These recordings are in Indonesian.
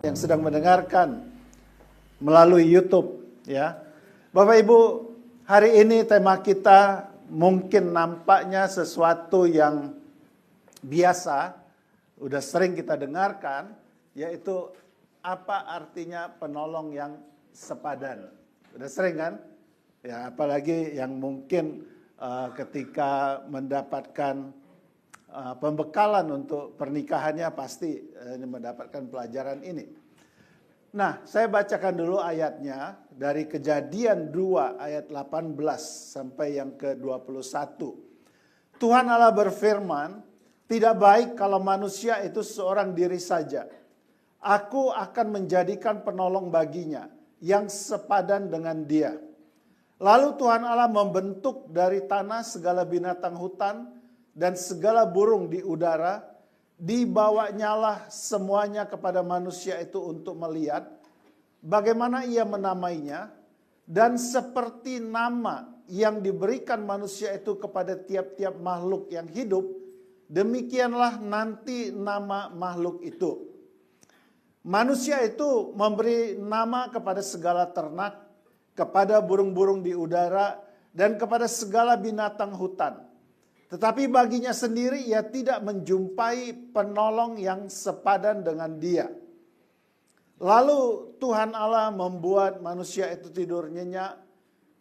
yang sedang mendengarkan melalui YouTube, ya. Bapak Ibu, hari ini tema kita mungkin nampaknya sesuatu yang biasa, udah sering kita dengarkan, yaitu apa artinya penolong yang sepadan. Udah sering kan? Ya, apalagi yang mungkin ketika mendapatkan pembekalan untuk pernikahannya pasti mendapatkan pelajaran ini. Nah, saya bacakan dulu ayatnya dari Kejadian 2 ayat 18 sampai yang ke-21. Tuhan Allah berfirman, "Tidak baik kalau manusia itu seorang diri saja. Aku akan menjadikan penolong baginya yang sepadan dengan dia." Lalu Tuhan Allah membentuk dari tanah segala binatang hutan dan segala burung di udara, dibawanyalah semuanya kepada manusia itu untuk melihat bagaimana ia menamainya, dan seperti nama yang diberikan manusia itu kepada tiap-tiap makhluk yang hidup, demikianlah nanti nama makhluk itu. Manusia itu memberi nama kepada segala ternak, kepada burung-burung di udara, dan kepada segala binatang hutan. Tetapi baginya sendiri ia tidak menjumpai penolong yang sepadan dengan dia. Lalu Tuhan Allah membuat manusia itu tidur nyenyak.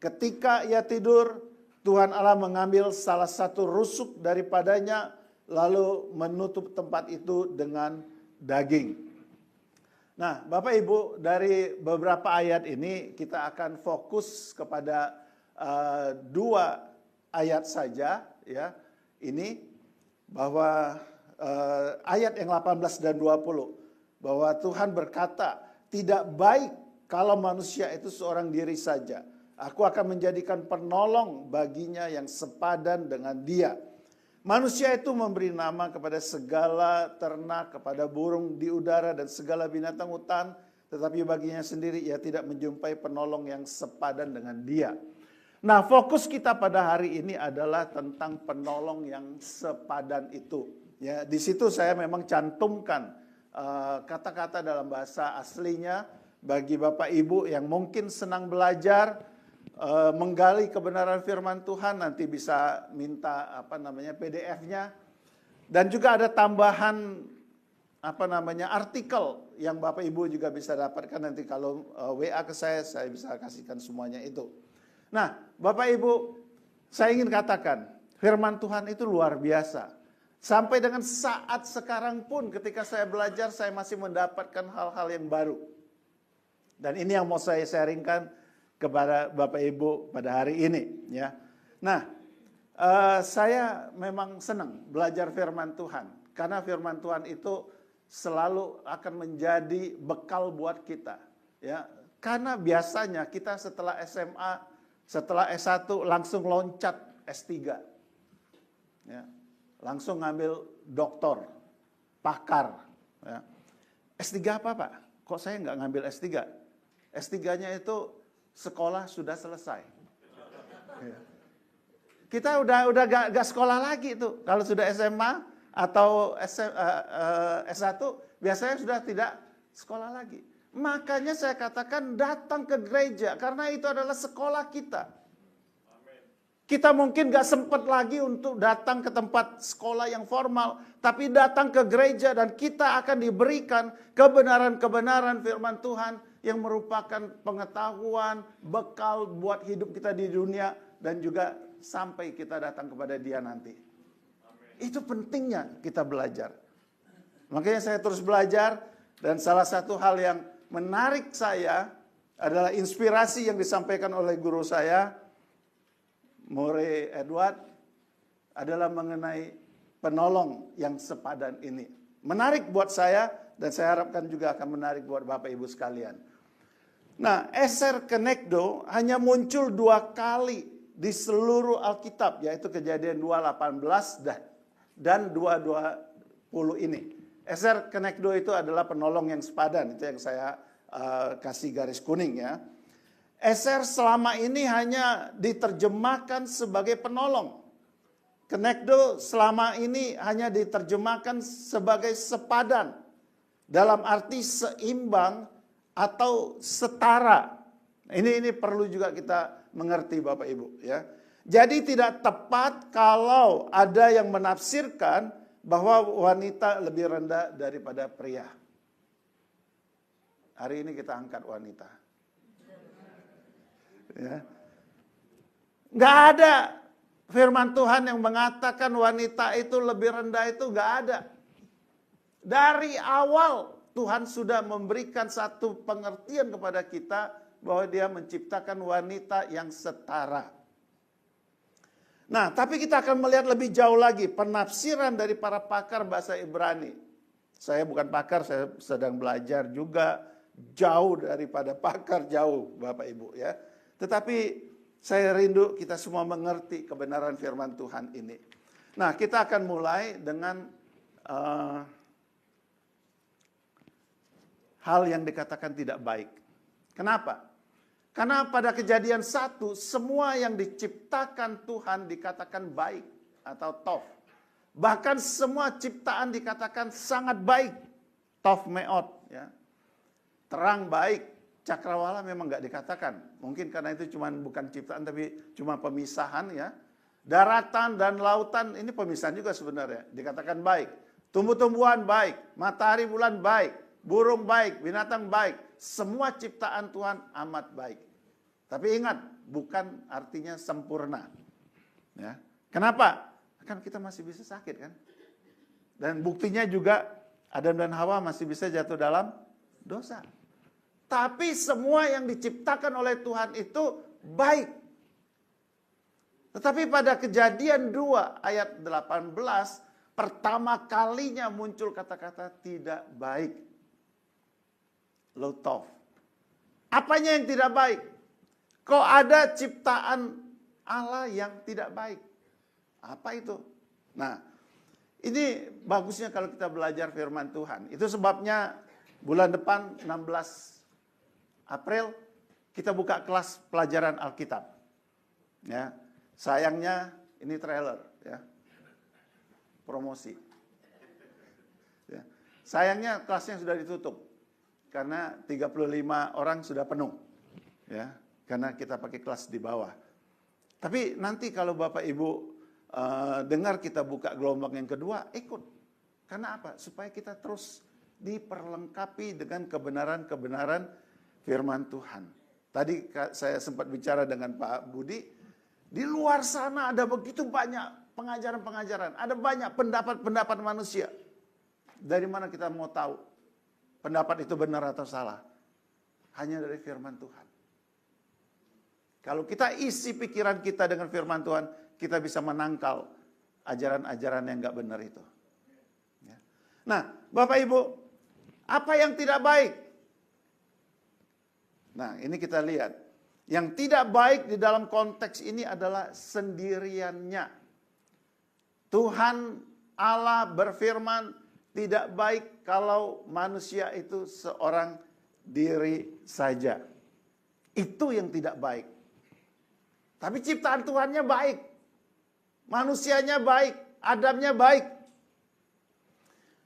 Ketika ia tidur, Tuhan Allah mengambil salah satu rusuk daripadanya, lalu menutup tempat itu dengan daging. Nah, Bapak Ibu, dari beberapa ayat ini kita akan fokus kepada dua ayat saja, ya. Ini bahwa ayat yang 18 dan 20 bahwa Tuhan berkata, "Tidak baik kalau manusia itu seorang diri saja. Aku akan menjadikan penolong baginya yang sepadan dengan dia." Manusia itu memberi nama kepada segala ternak, kepada burung di udara dan segala binatang hutan, tetapi baginya sendiri ia tidak menjumpai penolong yang sepadan dengan dia. Nah, fokus kita pada hari ini adalah tentang penolong yang sepadan itu. Ya, di situ saya memang cantumkan kata-kata dalam bahasa aslinya bagi Bapak Ibu yang mungkin senang belajar, menggali kebenaran firman Tuhan, nanti bisa minta PDF-nya. Dan juga ada tambahan artikel yang Bapak Ibu juga bisa dapatkan nanti kalau WA ke saya bisa kasihkan semuanya itu. Nah, Bapak Ibu, saya ingin katakan, firman Tuhan itu luar biasa. Sampai dengan saat sekarang pun ketika saya belajar, saya masih mendapatkan hal-hal yang baru. Dan ini yang mau saya sharingkan kepada Bapak Ibu pada hari ini, ya. Nah, saya memang senang belajar firman Tuhan, karena firman Tuhan itu selalu akan menjadi bekal buat kita, ya. Karena biasanya kita setelah SMA, setelah S1 langsung loncat S3, ya. Langsung ngambil doktor, pakar, ya. S3 apa Pak? Kok saya nggak ngambil S3? S3-nya itu sekolah sudah selesai. Kita udah gak sekolah lagi itu. Kalau sudah SMA atau S1 biasanya sudah tidak sekolah lagi. Makanya saya katakan datang ke gereja karena itu adalah sekolah kita. Kita mungkin gak sempat lagi untuk datang ke tempat sekolah yang formal, tapi datang ke gereja dan kita akan diberikan kebenaran-kebenaran firman Tuhan yang merupakan pengetahuan, bekal buat hidup kita di dunia dan juga sampai kita datang kepada Dia nanti. Itu pentingnya kita belajar. Makanya saya terus belajar, dan salah satu hal yang menarik saya adalah inspirasi yang disampaikan oleh guru saya, Murray Edward, adalah mengenai penolong yang sepadan ini. Menarik buat saya, dan saya harapkan juga akan menarik buat Bapak Ibu sekalian. Nah, eser kenegdo hanya muncul 2 kali di seluruh Alkitab, yaitu Kejadian 2:18 dan 2:20 ini. Eser kenegdo itu adalah penolong yang sepadan, itu yang saya kasih garis kuning, ya. Eser selama ini hanya diterjemahkan sebagai penolong. Kenegdo selama ini hanya diterjemahkan sebagai sepadan. dalam arti seimbang atau setara. Ini perlu juga kita mengerti Bapak Ibu ya. Jadi tidak tepat kalau ada yang menafsirkan bahwa wanita lebih rendah daripada pria. Hari ini kita angkat wanita. Ya. Nggak ada firman Tuhan yang mengatakan wanita itu lebih rendah, itu nggak ada. Dari awal Tuhan sudah memberikan satu pengertian kepada kita bahwa Dia menciptakan wanita yang setara. Nah, tapi kita akan melihat lebih jauh lagi penafsiran dari para pakar bahasa Ibrani. Saya bukan pakar, saya sedang belajar juga, jauh daripada pakar, jauh Bapak Ibu ya. Tetapi saya rindu kita semua mengerti kebenaran firman Tuhan ini. Nah, kita akan mulai dengan hal yang dikatakan tidak baik. Kenapa? Karena pada Kejadian 1, semua yang diciptakan Tuhan dikatakan baik atau tof. Bahkan semua ciptaan dikatakan sangat baik. Tof meot. Ya. Terang baik. Cakrawala memang nggak dikatakan. Mungkin karena itu bukan ciptaan tapi cuma pemisahan ya. Daratan dan lautan ini pemisahan juga sebenarnya. Dikatakan baik. Tumbuh-tumbuhan baik. Matahari bulan baik. Burung baik. Binatang baik. Semua ciptaan Tuhan amat baik. Tapi ingat, bukan artinya sempurna. Ya. Kenapa? Kan kita masih bisa sakit kan. Dan buktinya juga Adam dan Hawa masih bisa jatuh dalam dosa. Tapi semua yang diciptakan oleh Tuhan itu baik. Tetapi pada Kejadian 2 ayat 18, pertama kalinya muncul kata-kata tidak baik. Lotov. Apanya yang tidak baik? Kok ada ciptaan Allah yang tidak baik? Apa itu? Nah, ini bagusnya kalau kita belajar firman Tuhan. Itu sebabnya bulan depan 16 April kita buka kelas pelajaran Alkitab. Ya, sayangnya ini trailer ya. Promosi. Ya. Sayangnya kelasnya sudah ditutup karena 35 orang sudah penuh. Ya, karena kita pakai kelas di bawah. Tapi nanti kalau Bapak Ibu dengar kita buka gelombang yang kedua, ikut. Karena apa? Supaya kita terus diperlengkapi dengan kebenaran-kebenaran firman Tuhan. Tadi saya sempat bicara dengan Pak Budi, di luar sana ada begitu banyak pengajaran-pengajaran, ada banyak pendapat-pendapat manusia. Dari mana kita mau tahu pendapat itu benar atau salah? Hanya dari firman Tuhan. Kalau kita isi pikiran kita dengan firman Tuhan, kita bisa menangkal ajaran-ajaran yang nggak benar itu. Ya. Nah, Bapak Ibu, apa yang tidak baik? Nah, ini kita lihat. Yang tidak baik di dalam konteks ini adalah sendiriannya. Tuhan Allah berfirman, tidak baik kalau manusia itu seorang diri saja. Itu yang tidak baik. Tapi ciptaan Tuhannya baik. Manusianya baik. Adamnya baik.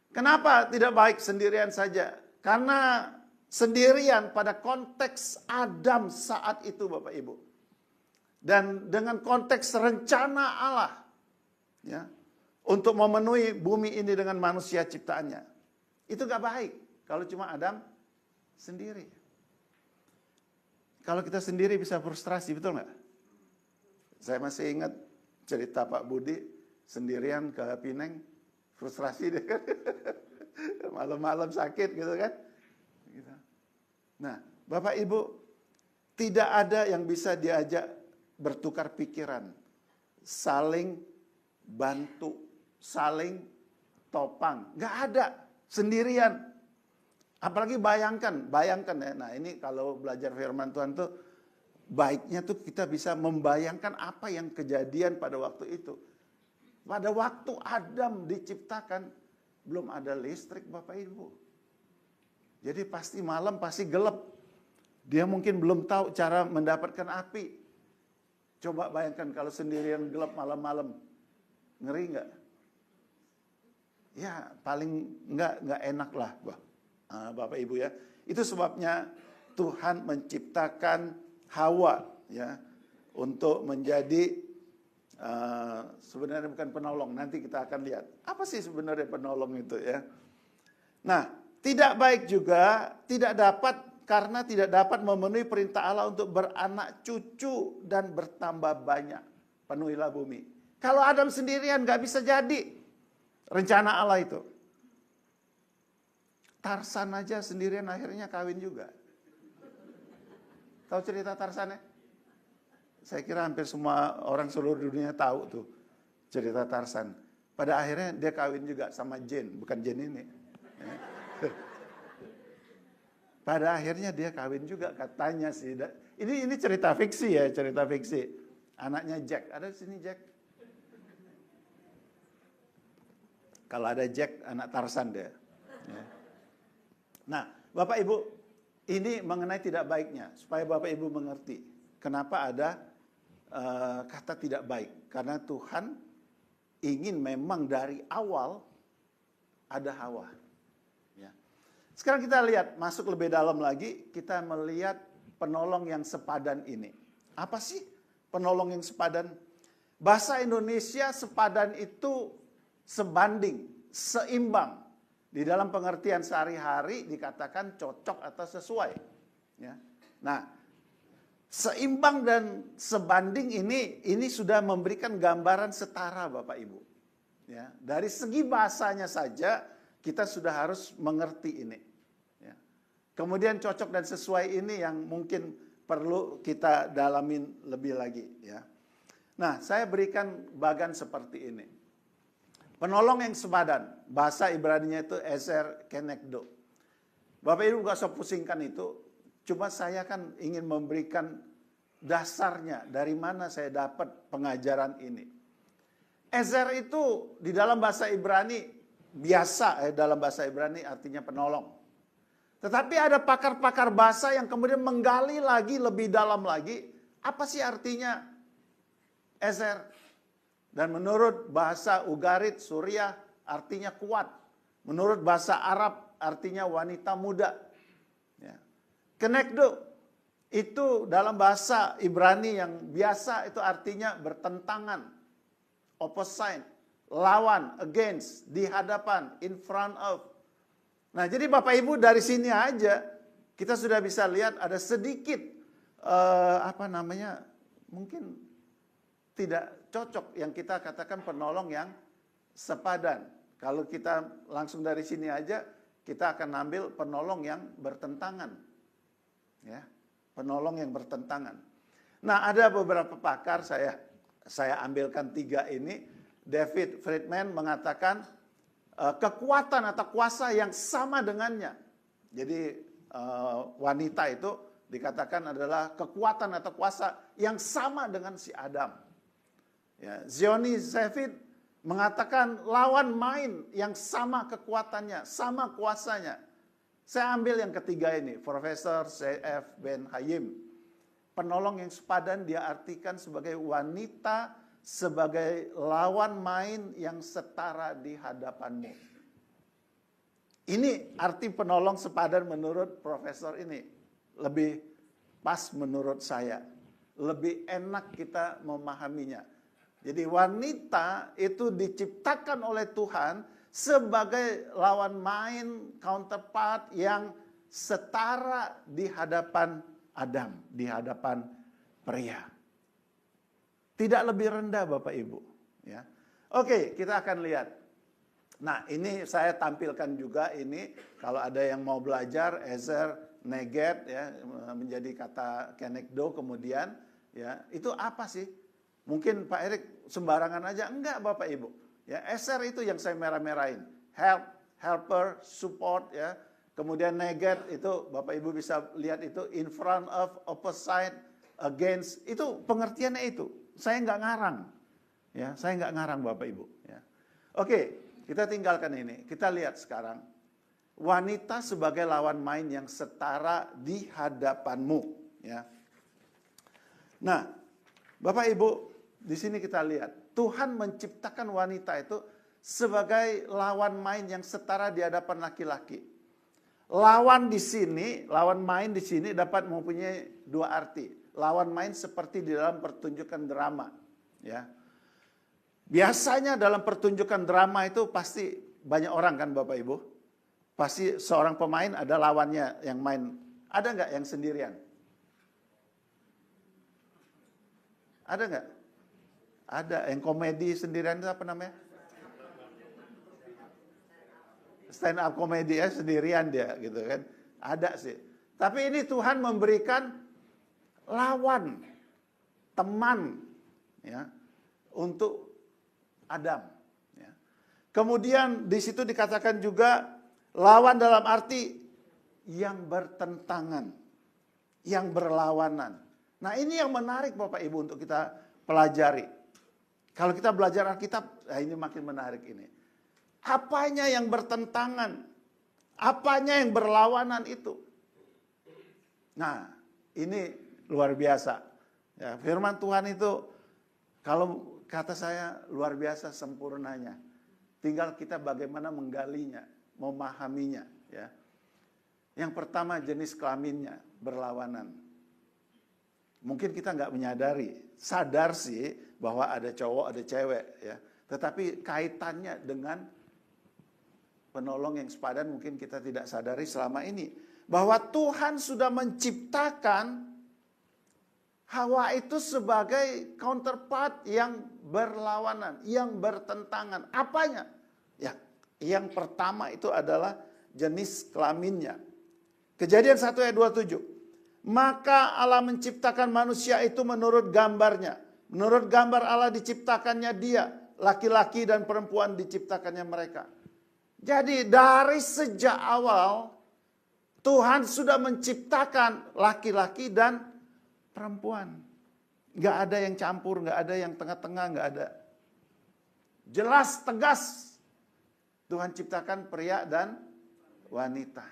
Kenapa tidak baik sendirian saja? Karena sendirian pada konteks Adam saat itu Bapak Ibu. Dan dengan konteks rencana Allah. Ya, untuk memenuhi bumi ini dengan manusia ciptaannya. Itu gak baik. Kalau cuma Adam sendiri. Kalau kita sendiri bisa frustrasi, betul gak? Saya masih ingat cerita Pak Budi sendirian ke Pineng, frustrasi deh kan. Malam-malam sakit gitu kan. Gitu. Nah, Bapak Ibu, tidak ada yang bisa diajak bertukar pikiran. Saling bantu, saling topang. Gak ada, sendirian. Apalagi bayangkan ya. Nah ini kalau belajar firman Tuhan tuh, baiknya tuh kita bisa membayangkan apa yang kejadian pada waktu itu. Pada waktu Adam diciptakan, belum ada listrik Bapak Ibu. Jadi pasti malam, pasti gelap. Dia mungkin belum tahu cara mendapatkan api. Coba bayangkan kalau sendirian gelap malam-malam. Ngeri nggak? Ya paling nggak enak lah. Bah. Bapak Ibu ya. Itu sebabnya Tuhan menciptakan Hawa ya untuk menjadi sebenarnya bukan penolong. Nanti kita akan lihat apa sih sebenarnya penolong itu ya. Nah, tidak baik juga, tidak dapat karena tidak dapat memenuhi perintah Allah untuk beranak cucu dan bertambah banyak. Penuhilah bumi. Kalau Adam sendirian gak bisa jadi rencana Allah itu. Tarsan aja sendirian akhirnya kawin juga. Tahu cerita Tarsan ya? Saya kira hampir semua orang seluruh dunia tahu tuh cerita Tarsan. Pada akhirnya dia kawin juga sama Jane, bukan Jane ini. Pada akhirnya dia kawin juga katanya sih. Ini cerita fiksi ya, cerita fiksi. Anaknya Jack, ada di sini Jack. Kalau ada Jack, anak Tarsan dia. Ya. Nah, Bapak Ibu, ini mengenai tidak baiknya, supaya Bapak Ibu mengerti kenapa ada kata tidak baik. Karena Tuhan ingin memang dari awal ada Hawa. Ya. Sekarang kita lihat, masuk lebih dalam lagi, kita melihat penolong yang sepadan ini. Apa sih penolong yang sepadan? Bahasa Indonesia sepadan itu sebanding, seimbang. Di dalam pengertian sehari-hari dikatakan cocok atau sesuai. Ya. Nah, seimbang dan sebanding ini sudah memberikan gambaran setara Bapak Ibu. Ya, dari segi bahasanya saja kita sudah harus mengerti ini. Ya. Kemudian cocok dan sesuai ini yang mungkin perlu kita dalamin lebih lagi. Ya. Nah, saya berikan bagan seperti ini. Penolong yang sepadan, bahasa Ibraninya itu Ezer Kenegdo. Bapak Ibu gak usah pusingkan itu, cuma saya kan ingin memberikan dasarnya dari mana saya dapat pengajaran ini. Ezer itu di dalam bahasa Ibrani biasa, dalam bahasa Ibrani artinya penolong. Tetapi ada pakar-pakar bahasa yang kemudian menggali lagi lebih dalam lagi, apa sih artinya Ezer? Dan menurut bahasa Ugarit Suriah artinya kuat. Menurut bahasa Arab artinya wanita muda. Ya. Kenegdo itu dalam bahasa Ibrani yang biasa itu artinya bertentangan, opposite, lawan, against, di hadapan, in front of. Nah, jadi Bapak Ibu dari sini aja kita sudah bisa lihat ada sedikit mungkin tidak cocok yang kita katakan penolong yang sepadan. Kalau kita langsung dari sini aja, kita akan ambil penolong yang bertentangan. Ya, penolong yang bertentangan. Nah, ada beberapa pakar, saya ambilkan 3 ini. David Friedman mengatakan kekuatan atau kuasa yang sama dengannya. Jadi wanita itu dikatakan adalah kekuatan atau kuasa yang sama dengan si Adam. Ya, Zioni Zefid mengatakan lawan main yang sama kekuatannya, sama kuasanya. Saya ambil yang ketiga ini, Profesor C.F. Ben Hayim. Penolong yang sepadan dia artikan sebagai wanita, sebagai lawan main yang setara di hadapanmu. Ini arti penolong sepadan menurut profesor ini. Lebih pas menurut saya. Lebih enak kita memahaminya. Jadi wanita itu diciptakan oleh Tuhan sebagai lawan main, counterpart yang setara di hadapan Adam, di hadapan pria. Tidak lebih rendah Bapak Ibu. Ya. Oke, kita akan lihat. Nah, ini saya tampilkan juga ini. Kalau ada yang mau belajar, Ezer, Neget, ya, menjadi kata Kenegdo kemudian. Ya, itu apa sih? Mungkin Pak Erik sembarangan aja. Enggak Bapak Ibu. Ya, Ezer itu yang saya merah-merahin. Help, helper, support. Ya. Kemudian Neget itu Bapak Ibu bisa lihat itu in front of, opposite, against. Itu pengertiannya itu. Saya nggak ngarang, ya, saya nggak ngarang Bapak Ibu. Ya. Oke, kita tinggalkan ini. Kita lihat sekarang wanita sebagai lawan main yang setara di hadapanmu. Ya. Nah, Bapak Ibu, di sini kita lihat Tuhan menciptakan wanita itu sebagai lawan main yang setara di hadapan laki-laki. lawan di sini, lawan main di sini dapat mempunyai dua arti. Lawan main seperti di dalam pertunjukan drama, ya. Biasanya dalam pertunjukan drama itu pasti banyak orang kan Bapak Ibu. Pasti seorang pemain ada lawannya yang main. Ada nggak yang sendirian? Ada nggak? Ada. Yang komedi sendirian itu apa namanya? Stand up komedi ya, sendirian dia gitu kan. Ada sih. Tapi ini Tuhan memberikan lawan, teman ya untuk Adam ya. Kemudian di situ dikatakan juga lawan dalam arti yang bertentangan, yang berlawanan. Nah, ini yang menarik Bapak Ibu untuk kita pelajari. Kalau kita belajar Alkitab, nah ini makin menarik ini. Apanya yang bertentangan? Apanya yang berlawanan itu? Nah, ini luar biasa. Ya, firman Tuhan itu kalau kata saya luar biasa sempurnanya. Tinggal kita bagaimana menggalinya, memahaminya. Ya. Yang pertama jenis kelaminnya berlawanan. Mungkin kita nggak menyadari, sadar sih bahwa ada cowok, ada cewek. Ya. Tetapi kaitannya dengan penolong yang sepadan mungkin kita tidak sadari selama ini. Bahwa Tuhan sudah menciptakan Hawa itu sebagai counterpart yang berlawanan, yang bertentangan. Apanya? Ya, yang pertama itu adalah jenis kelaminnya. Kejadian 1 ayat 27. Maka Allah menciptakan manusia itu menurut gambarnya. Menurut gambar Allah diciptakannya dia. Laki-laki dan perempuan diciptakannya mereka. Jadi dari sejak awal Tuhan sudah menciptakan laki-laki dan perempuan. Nggak ada yang campur, nggak ada yang tengah-tengah, nggak ada. Jelas, tegas. Tuhan ciptakan pria dan wanita.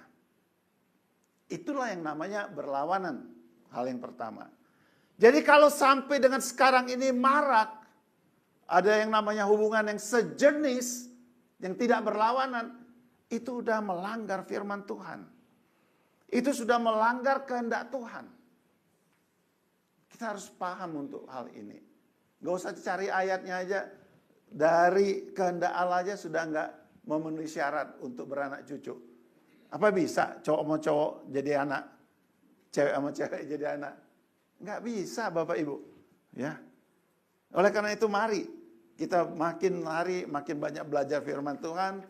Itulah yang namanya berlawanan. Hal yang pertama. Jadi kalau sampai dengan sekarang ini marak, ada yang namanya hubungan yang sejenis, yang tidak berlawanan, itu sudah melanggar firman Tuhan. Itu sudah melanggar kehendak Tuhan. Kita harus paham untuk hal ini. Gak usah cari ayatnya aja. Dari kehendak Allah aja sudah nggak memenuhi syarat untuk beranak cucu. Apa bisa cowok sama cowok jadi anak? Cewek sama cewek jadi anak? Nggak bisa Bapak Ibu. Ya. Oleh karena itu mari kita makin hari makin banyak belajar firman Tuhan.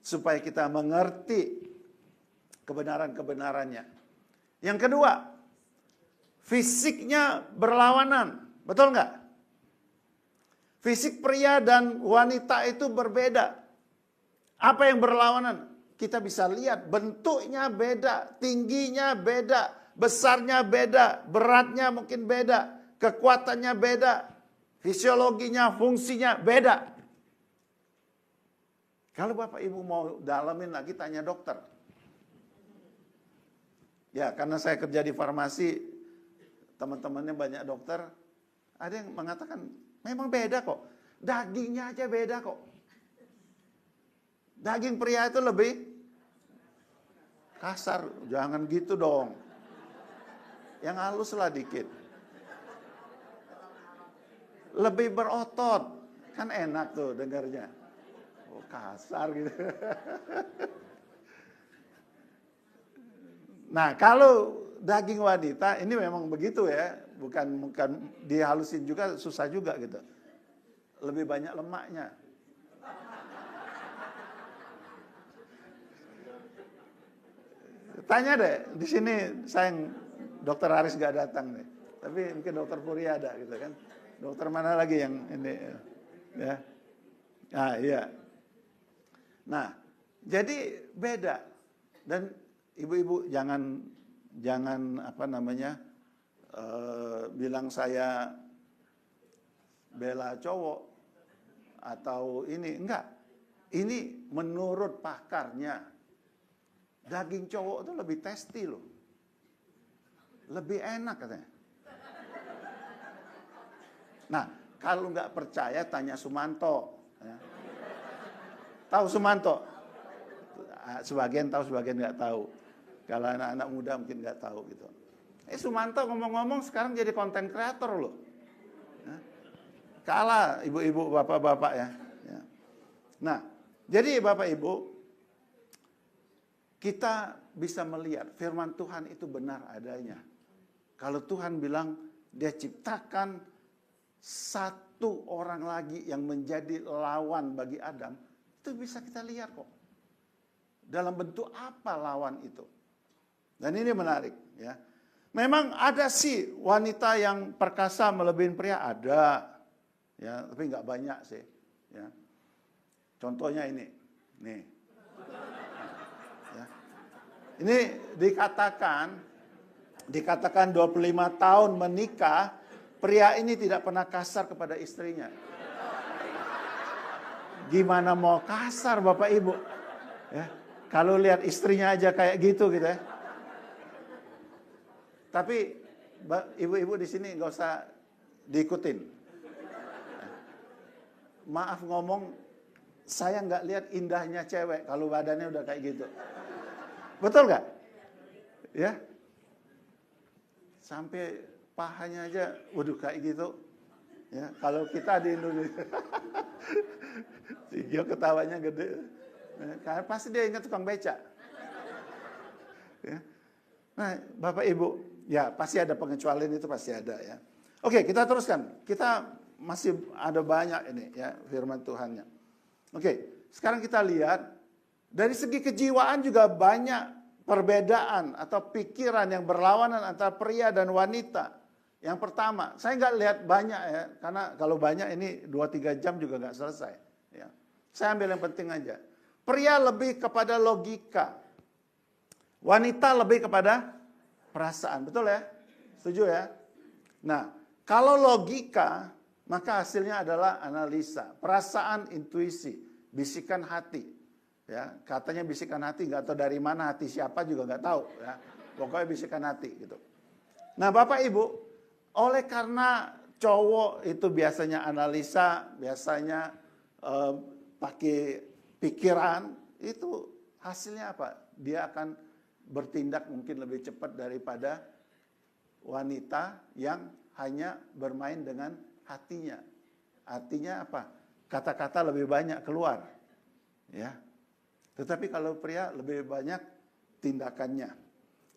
Supaya kita mengerti kebenaran-kebenarannya. Yang kedua, fisiknya berlawanan. Betul nggak? Fisik pria dan wanita itu berbeda. Apa yang berlawanan? Kita bisa lihat bentuknya beda, tingginya beda, besarnya beda, beratnya mungkin beda, kekuatannya beda, fisiologinya, fungsinya beda. Kalau Bapak Ibu mau dalamin lagi tanya dokter. Ya, karena saya kerja di farmasi, teman-temannya banyak dokter, ada yang mengatakan memang beda kok. Dagingnya aja beda kok. Daging pria itu lebih kasar, jangan gitu dong. Yang halus lah dikit. Lebih berotot, kan enak tuh dengarnya. Oh, kasar gitu. Nah, kalau daging wanita ini memang begitu ya, bukan dihalusin juga susah juga gitu. Lebih banyak lemaknya. Tanya deh, di sini sayang Dokter Aris gak datang deh. Tapi mungkin Dokter Puri ada gitu kan. Dokter mana lagi yang ini ya. Nah, iya. Nah, jadi beda. Dan ibu-ibu jangan apa namanya bilang saya bela cowok atau ini enggak. Ini menurut pakarnya daging cowok itu lebih tasty loh, lebih enak katanya. Nah kalau nggak percaya tanya Sumanto. Ya. Tahu Sumanto? Sebagian tahu, sebagian nggak tahu. Kalau anak-anak muda mungkin nggak tahu gitu. Sumanto ngomong-ngomong sekarang jadi konten kreator loh. Kalah ibu-ibu, bapak-bapak ya. Nah, jadi Bapak Ibu, kita bisa melihat firman Tuhan itu benar adanya. Kalau Tuhan bilang dia ciptakan satu orang lagi yang menjadi lawan bagi Adam, itu bisa kita lihat kok. Dalam bentuk apa lawan itu? Dan ini menarik ya. Memang ada sih wanita yang perkasa melebihi pria, ada. Ya, tapi nggak banyak sih. Ya. Contohnya ini, nih. Ya. Ini dikatakan 25 tahun menikah, pria ini tidak pernah kasar kepada istrinya. Gimana mau kasar Bapak Ibu? Ya. Kalau lihat istrinya aja kayak gitu ya. Tapi ibu-ibu di sini nggak usah diikutin. Maaf ngomong, saya nggak lihat indahnya cewek kalau badannya udah kayak gitu. Betul nggak? Ya. Sampai pahanya aja, waduh kayak gitu. Ya, kalau kita di Indonesia, dia ketawanya gede. Karena pasti dia ingat tukang beca. Ya. Nah, Bapak Ibu, ya pasti ada pengecualian, itu pasti ada ya. Oke, kita teruskan. Kita masih ada banyak ini ya firman Tuhannya. Oke, sekarang kita lihat dari segi kejiwaan juga banyak perbedaan atau pikiran yang berlawanan antara pria dan wanita. Yang pertama, saya nggak lihat banyak ya, karena kalau banyak ini 2-3 jam juga nggak selesai. Ya. Saya ambil yang penting aja. Pria lebih kepada logika, wanita lebih kepada perasaan, betul ya? Setuju ya? Nah, kalau logika, maka hasilnya adalah analisa, perasaan, intuisi, bisikan hati. Ya, katanya bisikan hati, nggak tahu dari mana hati siapa juga nggak tahu. Ya, pokoknya bisikan hati gitu. Nah, Bapak Ibu, oleh karena cowok itu biasanya analisa, biasanya pakai pikiran, itu hasilnya apa? Dia akan bertindak mungkin lebih cepat daripada wanita yang hanya bermain dengan hatinya. Artinya apa? Kata-kata lebih banyak keluar. Ya. Tetapi kalau pria lebih banyak tindakannya.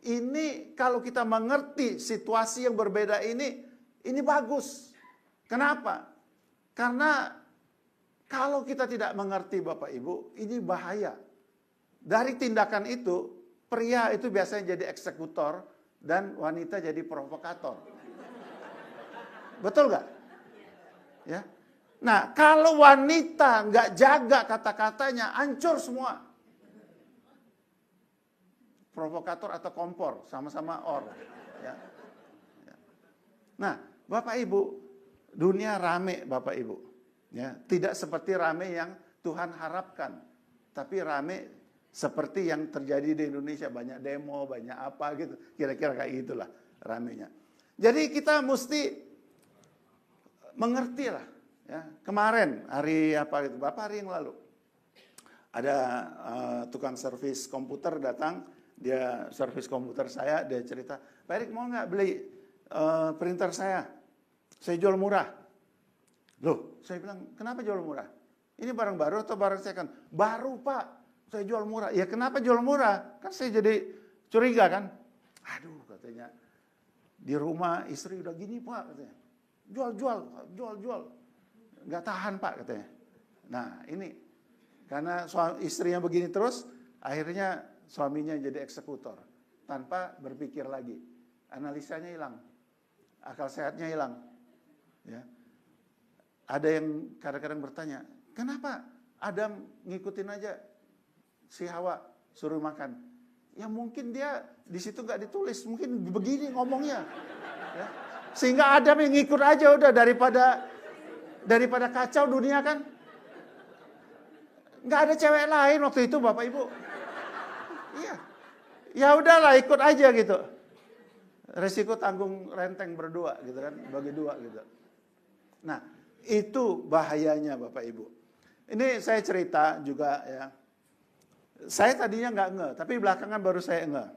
Ini kalau kita mengerti situasi yang berbeda ini bagus. Kenapa? Karena kalau kita tidak mengerti Bapak Ibu, ini bahaya. Dari tindakan itu, pria itu biasanya jadi eksekutor dan wanita jadi provokator. Betul nggak? Ya. Nah, kalau wanita nggak jaga kata-katanya, hancur semua. Provokator atau kompor, sama-sama or. Ya. Ya. Nah, Bapak Ibu, dunia rame Bapak Ibu. Ya, tidak seperti rame yang Tuhan harapkan, tapi rame seperti yang terjadi di Indonesia, banyak demo, banyak apa gitu. Kira-kira kayak gitulah ramenya. Jadi kita mesti mengerti lah. Ya, kemarin hari apa gitu, beberapa hari yang lalu ada tukang servis komputer datang, dia servis komputer saya, dia cerita, Pak Erik mau nggak beli printer saya jual murah. Loh, saya bilang kenapa jual murah? Ini barang baru atau barang second? Baru Pak, saya jual murah. Ya kenapa jual murah? Kan saya jadi curiga kan. Aduh katanya, di rumah istri udah gini Pak katanya. Jual. Nggak tahan Pak katanya. Nah ini karena istrinya begini terus, akhirnya suaminya jadi eksekutor tanpa berpikir lagi, analisanya hilang, akal sehatnya hilang. Ya, ada yang kadang-kadang bertanya, kenapa Adam ngikutin aja si Hawa suruh makan? Ya mungkin dia di situ nggak ditulis, mungkin begini ngomongnya, ya. Sehingga Adam yang ngikut aja udah daripada kacau dunia kan. Nggak ada cewek lain waktu itu Bapak Ibu. Iya. Ya udahlah ikut aja gitu. Resiko tanggung renteng berdua gitu kan, bagi dua gitu. Nah, itu bahayanya Bapak Ibu. Ini saya cerita juga ya. Saya tadinya nggak ngeh, tapi belakangan baru saya ngeh.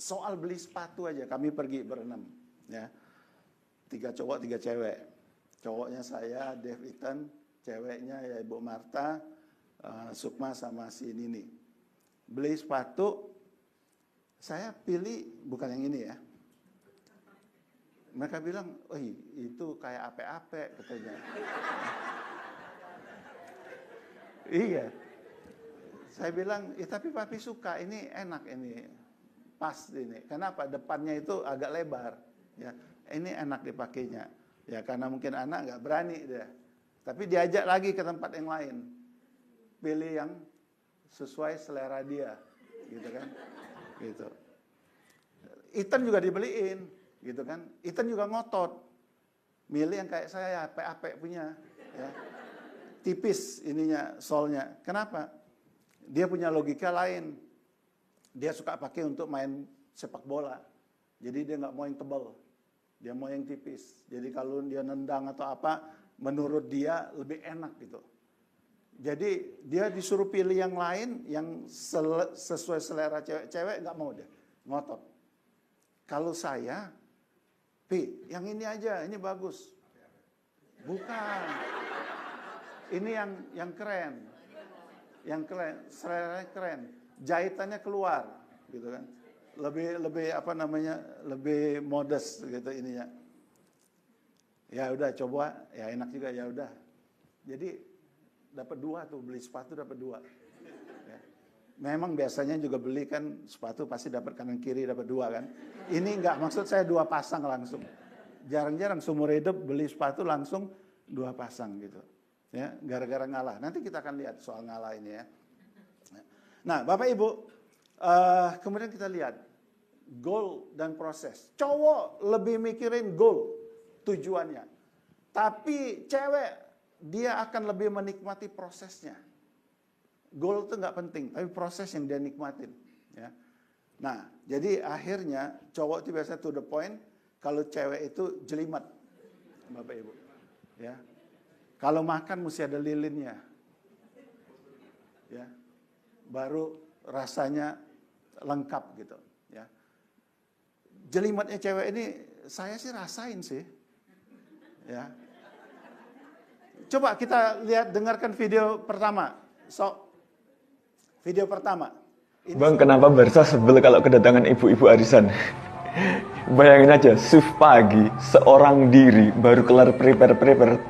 soal beli sepatu aja, kami pergi berenam, ya. 3 cowok, 3 cewek. Cowoknya saya, Dave Ethan, ceweknya ya Ibu Marta, Sukma sama si Nini. Beli sepatu, saya pilih bukan yang ini ya. Mereka bilang, oh itu kayak ape-ape katanya. Iya. Saya bilang, tapi papi suka, ini enak ini. Pas ini. Kenapa? Depannya itu agak lebar. Ya, ini enak dipakainya. Ya, karena mungkin anak nggak berani dia. Tapi diajak lagi ke tempat yang lain. Pilih yang sesuai selera dia, gitu kan? Gitu. Ethan juga dibeliin, gitu kan? Ethan juga ngotot. Milih yang kayak saya, ape-ape punya, ya. Tipis ininya, solnya. Kenapa? Dia punya logika lain. Dia suka pakai untuk main sepak bola. Jadi dia nggak mau yang tebal. Dia mau yang tipis. Jadi kalau dia nendang atau apa, menurut dia lebih enak gitu. Jadi dia disuruh pilih yang lain, yang sesuai selera cewek-cewek, nggak mau dia. Ngotot. Kalau saya, yang ini aja, ini bagus. Bukan. Ini yang keren. Yang keren, seleranya keren. Jahitannya keluar, gitu kan. Lebih apa namanya? Lebih modest gitu ininya. Ya udah coba, ya enak juga, ya udah. Jadi dapat 2 tuh, beli sepatu dapat 2. Ya. Memang biasanya juga beli kan sepatu pasti dapat kanan kiri dapat 2 kan. Ini enggak, maksud saya 2 pasang langsung. Jarang-jarang seumur hidup beli sepatu langsung 2 pasang gitu. Ya, gara-gara ngalah. Nanti kita akan lihat soal ngalah ini ya. Nah, Bapak Ibu, kemudian kita lihat goal dan proses. Cowok lebih mikirin goal, tujuannya. Tapi cewek, dia akan lebih menikmati prosesnya. Goal itu nggak penting, tapi proses yang dia nikmatin. Ya. Nah, jadi akhirnya cowok itu biasanya to the point, kalau cewek itu jelimet, Bapak Ibu. Ya. Kalau makan mesti ada lilinnya. Ya. Baru rasanya lengkap gitu, ya. Jelimetnya cewek ini saya sih rasain sih. Ya. Coba kita lihat, dengarkan video pertama. Video pertama. Ini Bang, kenapa Barca sebel kalau kedatangan ibu-ibu arisan? Bayangin aja, shift pagi, seorang diri, baru kelar prepare,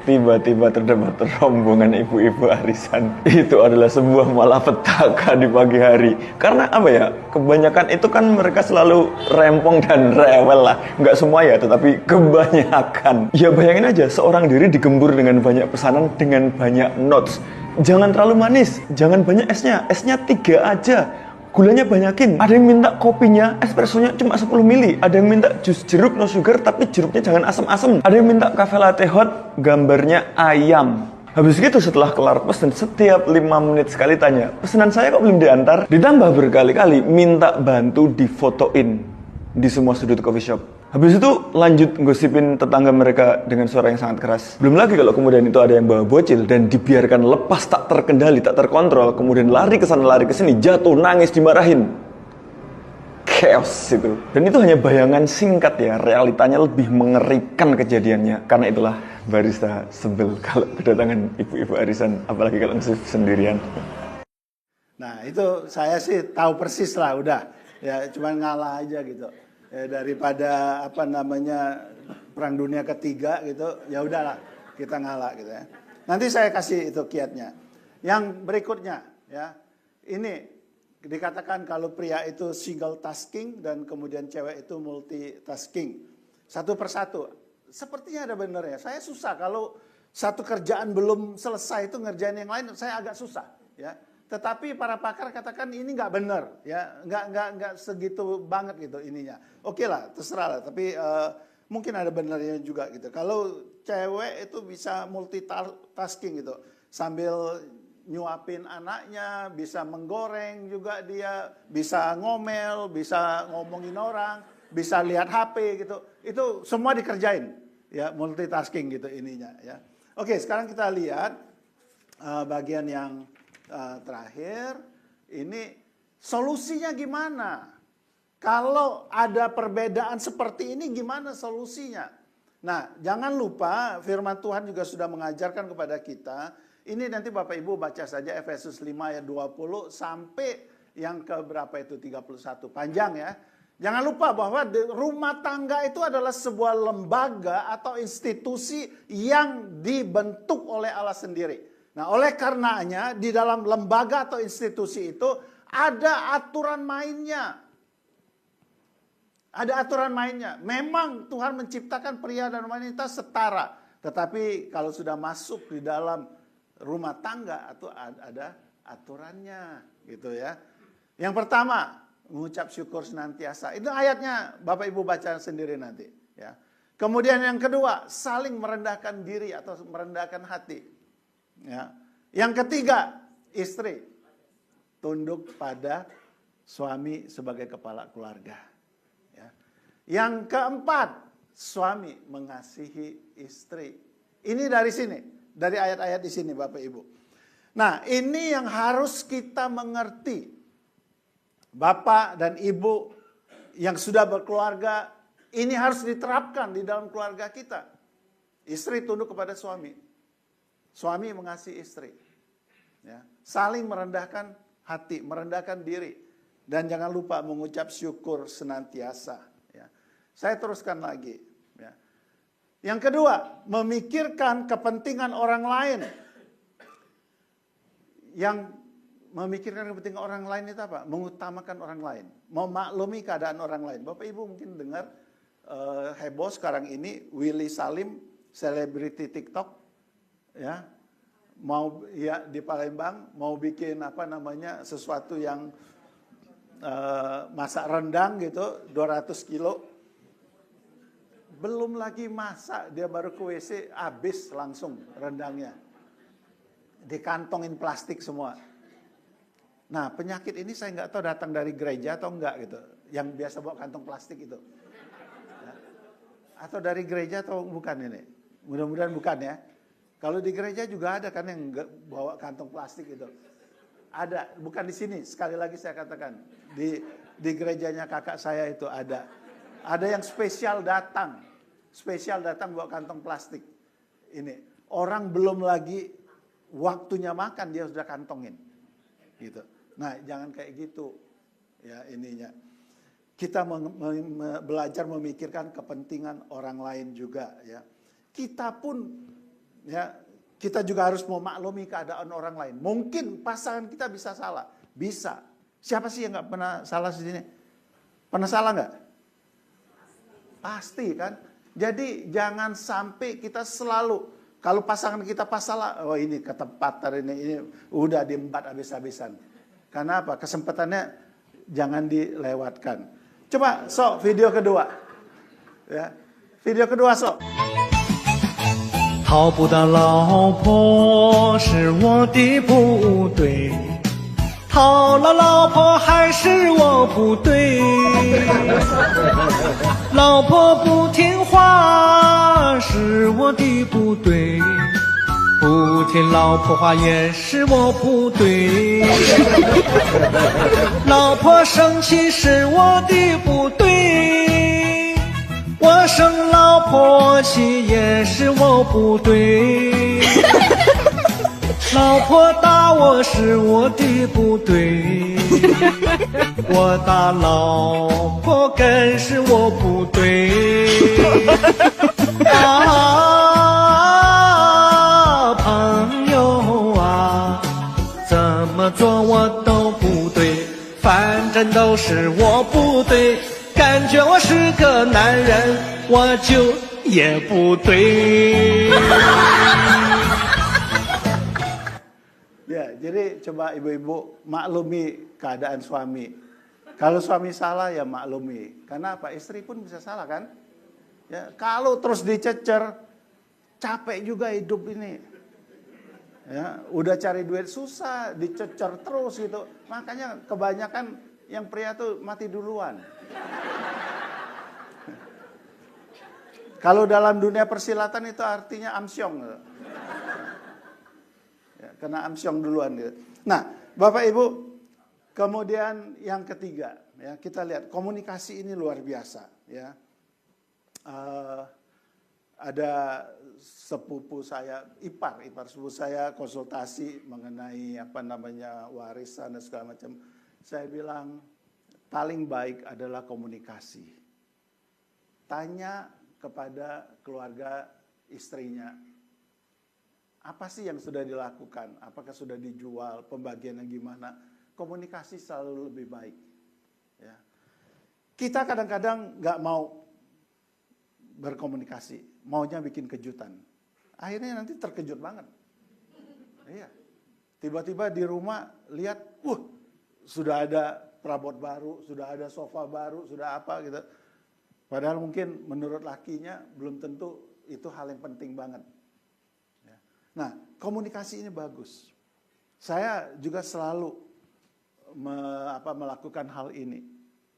tiba-tiba terdapat rombongan ibu-ibu arisan. Itu adalah sebuah malapetaka di pagi hari. Karena apa ya, kebanyakan itu kan mereka selalu rempong dan rewel lah. Nggak semua ya, tetapi kebanyakan. Ya bayangin aja, seorang diri digembur dengan banyak pesanan, dengan banyak notes. Jangan terlalu manis, jangan banyak esnya 3 aja. Gulanya banyakin. Ada yang minta kopinya, espressonya cuma 10 mili. Ada yang minta jus jeruk no sugar, tapi jeruknya jangan asam-asam. Ada yang minta cafe latte hot, gambarnya ayam. Habis gitu setelah kelar pesen, setiap 5 menit sekali tanya, pesanan saya kok belum diantar? Ditambah berkali-kali minta bantu difotoin di semua sudut coffee shop. Habis itu lanjut gosipin tetangga mereka dengan suara yang sangat keras. Belum lagi kalau kemudian itu ada yang bawa bocil dan dibiarkan lepas tak terkendali, tak terkontrol, kemudian lari ke sana lari ke sini, jatuh, nangis, dimarahin. Chaos itu. Dan itu hanya bayangan singkat ya, realitanya lebih mengerikan kejadiannya. Karena itulah barista sebel kalau kedatangan ibu-ibu arisan, apalagi kalau nge-shift sendirian. Nah, itu saya sih tahu persis lah udah. Ya, cuma ngalah aja gitu. Ya, daripada apa namanya Perang Dunia Ketiga gitu, ya udahlah kita ngalah gitu ya. Nanti saya kasih itu kiatnya. Yang berikutnya ya, ini dikatakan kalau pria itu single tasking dan kemudian cewek itu multitasking. Satu persatu. Sepertinya ada benernya. Saya susah kalau satu kerjaan belum selesai itu ngerjain yang lain, saya agak susah ya. Tetapi para pakar katakan ini nggak benar, ya, nggak segitu banget gitu ininya. Oke lah, terserah lah. Tapi mungkin ada benarnya juga gitu. Kalau cewek itu bisa multitasking gitu, sambil nyuapin anaknya, bisa menggoreng juga dia, bisa ngomel, bisa ngomongin orang, bisa lihat HP gitu. Itu semua dikerjain, ya, multitasking gitu ininya. Ya. Oke, sekarang kita lihat bagian yang terakhir, ini solusinya gimana? Kalau ada perbedaan seperti ini gimana solusinya? Nah, jangan lupa firman Tuhan juga sudah mengajarkan kepada kita. Ini nanti Bapak Ibu baca saja Efesus 5 ayat 20 sampai yang ke berapa itu 31. Panjang ya. Jangan lupa bahwa rumah tangga itu adalah sebuah lembaga atau institusi yang dibentuk oleh Allah sendiri. Nah, oleh karenanya di dalam lembaga atau institusi itu ada aturan mainnya. Ada aturan mainnya. Memang Tuhan menciptakan pria dan wanita setara. Tetapi kalau sudah masuk di dalam rumah tangga itu ada aturannya gitu ya. Yang pertama, mengucap syukur senantiasa. Itu ayatnya Bapak Ibu baca sendiri nanti ya. Kemudian yang kedua, saling merendahkan diri atau merendahkan hati. Ya. Yang ketiga, istri tunduk pada suami sebagai kepala keluarga. Yang keempat, suami mengasihi istri. Ini dari sini, dari ayat-ayat di sini Bapak Ibu. Nah, ini yang harus kita mengerti. Bapak dan Ibu yang sudah berkeluarga, ini harus diterapkan di dalam keluarga kita. Istri tunduk kepada suami. Suami mengasihi istri. Ya, saling merendahkan hati, merendahkan diri. Dan jangan lupa mengucap syukur senantiasa. Saya teruskan lagi. Ya. Yang kedua, memikirkan kepentingan orang lain. Yang memikirkan kepentingan orang lain itu apa? Mengutamakan orang lain. Memaklumi keadaan orang lain. Bapak Ibu mungkin dengar heboh sekarang ini Willy Salim, selebriti TikTok. Ya, mau ya di Palembang mau bikin apa namanya sesuatu yang masak rendang gitu 200 kilo. Belum lagi masak, dia baru ke WC, habis langsung rendangnya. Dikantongin plastik semua. Nah, penyakit ini saya nggak tahu datang dari gereja atau enggak gitu. Yang biasa bawa kantong plastik itu. Ya. Atau dari gereja atau bukan ini? Mudah-mudahan bukan ya. Kalau di gereja juga ada kan yang bawa kantong plastik itu. Ada, bukan di sini. Sekali lagi saya katakan. Di gerejanya kakak saya itu ada. Ada yang spesial datang bawa kantong plastik. Ini orang belum lagi waktunya makan dia sudah kantongin, gitu. Nah jangan kayak gitu, ya ininya. Kita belajar memikirkan kepentingan orang lain juga, ya. Kita pun, ya kita juga harus memaklumi keadaan orang lain. Mungkin pasangan kita bisa salah, bisa. Siapa sih yang nggak pernah salah di sini? Pernah salah nggak? Pasti kan. Jadi jangan sampai kita selalu kalau pasangan kita pas salah, oh ini ketepatan ini udah diembat habis-habisan. Karena apa? Kesempatannya jangan dilewatkan. Coba sok video kedua. Ya. Video kedua sok. 讨不到老婆是我的不对，讨了老婆还是我不对，老婆不听话是我的不对，不听老婆话也是我不对，老婆生气是我的不对，我生老婆气也是我不对，老婆打我是我的不对，我打老婆更是我不对。啊，朋友啊，怎么做我都不对，反正都是我不对，感觉我是个男人，我就也不对。 Ya, jadi coba ibu-ibu maklumi keadaan suami. Kalau suami salah ya maklumi. Karena apa? Istri pun bisa salah kan? Ya, kalau terus dicecer, capek juga hidup ini. Ya, udah cari duit susah, dicecer terus gitu. Makanya kebanyakan yang pria tuh mati duluan. Kalau dalam dunia persilatan itu artinya amsyong. Kena amsyong duluan gitu. Nah, Bapak Ibu, kemudian yang ketiga, ya kita lihat komunikasi ini luar biasa, ya. Ada sepupu saya, ipar sepupu saya konsultasi mengenai warisan dan segala macam. Saya bilang paling baik adalah komunikasi. Tanya kepada keluarga istrinya, apa sih yang sudah dilakukan? Apakah sudah dijual? Pembagiannya gimana? Komunikasi selalu lebih baik. Ya. Kita kadang-kadang nggak mau berkomunikasi, maunya bikin kejutan. Akhirnya nanti terkejut banget. Iya. Tiba-tiba di rumah lihat, sudah ada perabot baru, sudah ada sofa baru, sudah apa gitu. Padahal mungkin menurut lakinya belum tentu itu hal yang penting banget. Ya. Nah, komunikasi ini bagus. Saya juga selalu melakukan hal ini.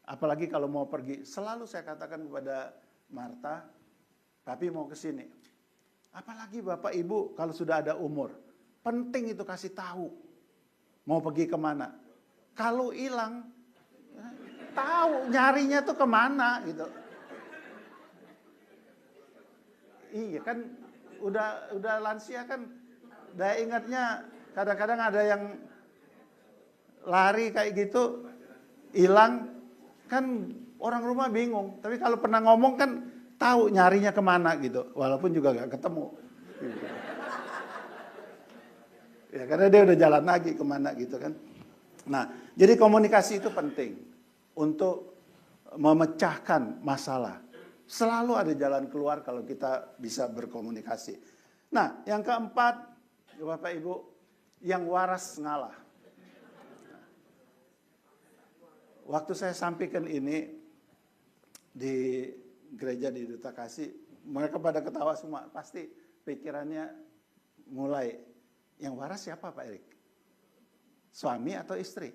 Apalagi kalau mau pergi, selalu saya katakan kepada Marta, papi mau ke sini. Apalagi Bapak Ibu kalau sudah ada umur, penting itu kasih tahu mau pergi kemana. Kalau hilang, tahu nyarinya tuh kemana gitu. Iya kan, udah lansia kan, daya ingatnya kadang-kadang ada yang lari kayak gitu, hilang, kan orang rumah bingung. Tapi kalau pernah ngomong kan tahu nyarinya kemana gitu, walaupun juga gak ketemu. Ya karena dia udah jalan lagi kemana gitu kan. Nah, jadi komunikasi itu penting untuk memecahkan masalah. Selalu ada jalan keluar kalau kita bisa berkomunikasi. Nah, yang keempat, Bapak Ibu, yang waras ngalah. Waktu saya sampaikan ini di gereja di Duta Kasih, mereka pada ketawa semua. Pasti pikirannya mulai, yang waras siapa Pak Erik? Suami atau istri?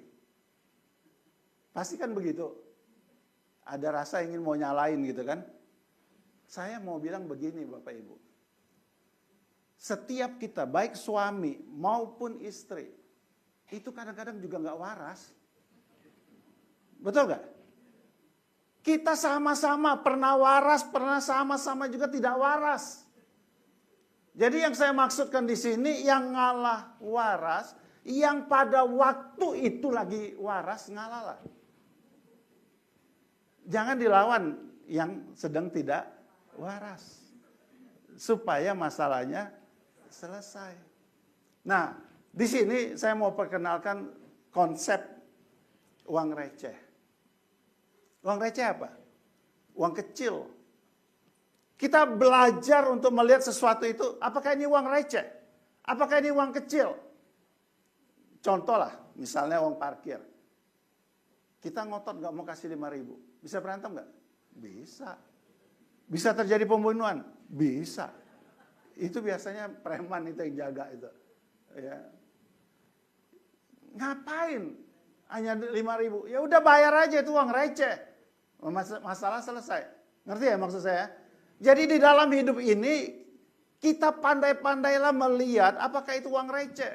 Pasti kan begitu. Ada rasa ingin mau nyalain gitu kan. Saya mau bilang begini Bapak Ibu. Setiap kita, baik suami maupun istri, itu kadang-kadang juga gak waras. Betul gak? Kita sama-sama pernah waras, pernah sama-sama juga tidak waras. Jadi yang saya maksudkan di sini, yang ngalah waras, yang pada waktu itu lagi waras, ngalah lah. Jangan dilawan yang sedang tidak waras. Supaya masalahnya selesai. Nah, di sini saya mau perkenalkan konsep uang receh. Uang receh apa? Uang kecil. Kita belajar untuk melihat sesuatu itu, apakah ini uang receh? Apakah ini uang kecil? Contoh lah, misalnya uang parkir. Kita ngotot gak mau kasih 5.000. Bisa berantem gak? Bisa. Bisa terjadi pembunuhan? Bisa. Itu biasanya preman itu yang jaga itu. Ya. Ngapain? Hanya 5.000. Ya udah bayar aja, itu uang receh. Masalah selesai. Ngerti ya maksud saya? Jadi di dalam hidup ini kita pandai-pandailah melihat apakah itu uang receh.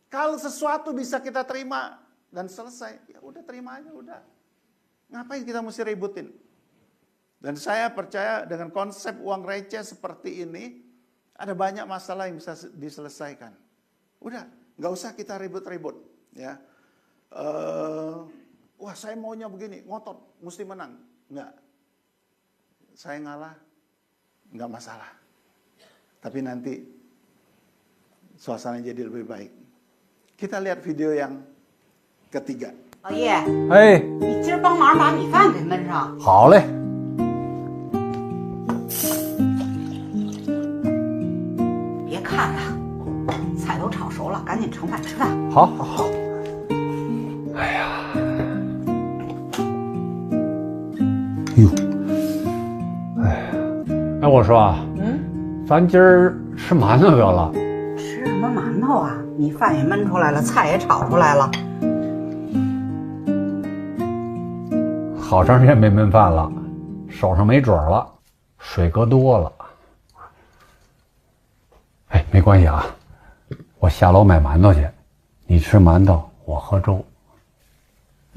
Kalau sesuatu bisa kita terima dan selesai, ya udah terima aja udah. Ngapain kita mesti ributin? Dan saya percaya dengan konsep uang receh seperti ini, ada banyak masalah yang bisa diselesaikan. Udah, nggak usah kita ribut-ribut. Ya, wah saya maunya begini, ngotot, mesti menang. Nggak, saya ngalah, nggak masalah. Tapi nanti suasana jadi lebih baik. Kita lihat video yang ketiga. 老爷，哎，你今儿帮忙把米饭给焖上。好嘞。别看了，菜都炒熟了，赶紧盛饭吃饭。好，好，好。哎呀，哟，哎，哎，我说啊，咱今儿吃馒头得了。吃什么馒头啊？米饭也焖出来了，菜也炒出来了。好长时间没焖饭了，手上没准了，水搁多了。哎，没关系啊，我下楼买馒头去，你吃馒头，我喝粥。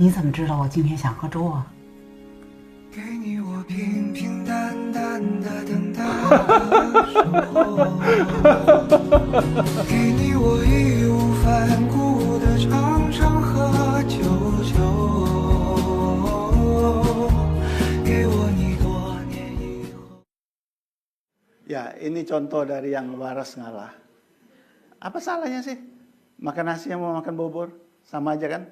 你怎么知道我今天想喝粥啊？给你我平平淡淡的等待守候，给你我义无反顾的常常和久久，给我你多年以后。 Ya, ini contoh dari yang waras ngalah. Apa salahnya sih? Makan nasi mau makan bubur, sama aja kan?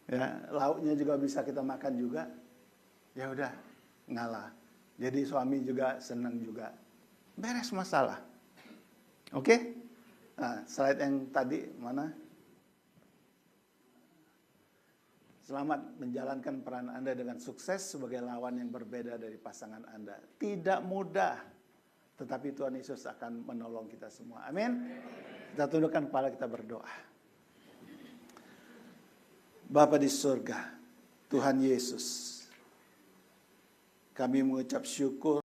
Ya, lauknya juga bisa kita makan juga. Ya udah, ngalah. Jadi suami juga senang juga. Beres masalah. Oke? Nah, slide yang tadi mana? Selamat menjalankan peran Anda dengan sukses sebagai lawan yang berbeda dari pasangan Anda. Tidak mudah, tetapi Tuhan Yesus akan menolong kita semua. Amin. Kita tundukkan kepala, kita berdoa. Bapa di surga, Tuhan Yesus, kami mengucap syukur